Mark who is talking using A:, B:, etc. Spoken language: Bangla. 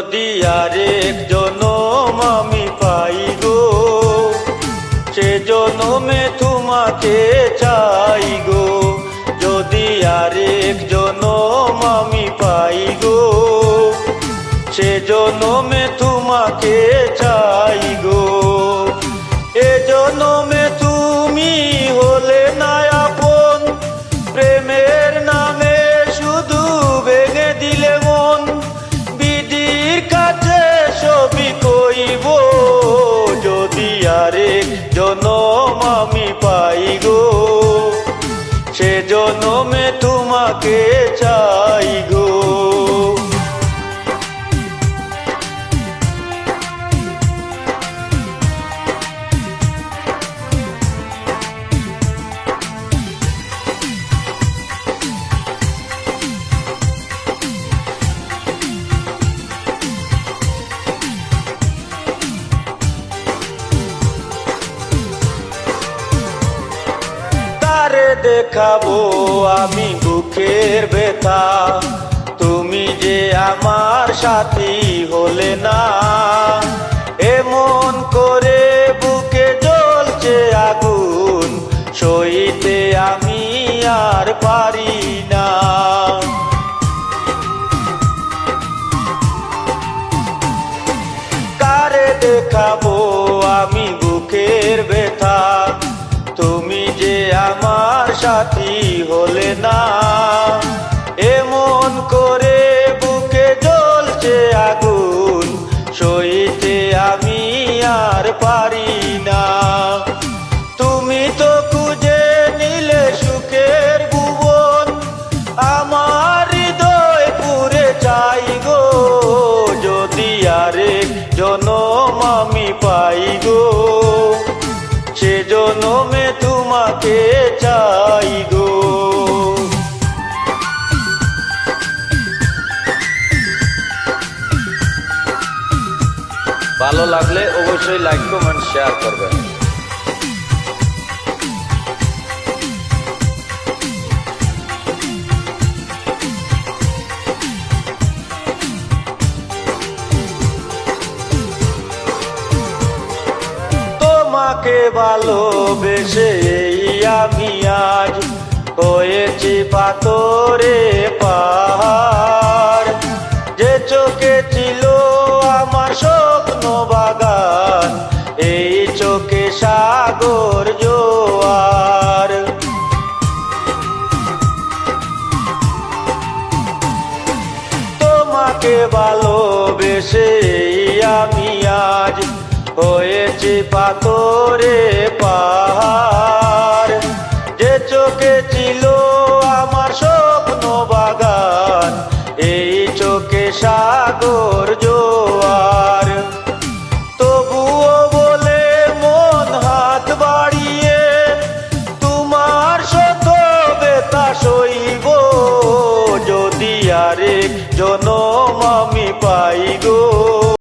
A: যদি আরেক জনম আমি পাই গো, সে জনমে তোমাকে চাই গো। যদি আরেক জনম আমি পাই গো, সে জনমে তোমাকে চাই গো। এ জনমে তুমি হলে না আপন, প্রেমের নামে শুধু ভেঙে দিলে মন। বিধির কাছে সবই কইব, যদি আরেক জনম আমি পাই গো, সে জনমে তোমাকে চাই গো। তারে দেখাবো আমি বুকের ব্যথা, তুমি যে আমার সাথী হলে না। এমন করে বুকে জ্বলছে আগুন, সইতে আমি আর পারি না। কারে দেখাবো আমি বুকের ব্যথা, তুমি যে আমার সাথী হলে না। এমন করে বুকে জ্বলছে আগুন, সইতে আমি আর পারি না। তুমি তো খুঁজে নিলে সুখের ভুবন, আমার হৃদয় পুরে চাই গো। যদি আরেক জনম আমি পাই গো, সে জনমে তোমাকে চাই গো। ভালো লাগলে অবশ্যই লাইক কমেন্ট শেয়ার করবেন। তোমাকে ভালোবেসে আমি আজ হয়েছি পাথরে পাহাড়। যে চোখে ছিল আমার স্বপ্ন বাগান, এই চোখে সাগর জোয়ার। তোমাকে ভালোবেসে আমি আজ হয়েছি পাথরে পাহাড়।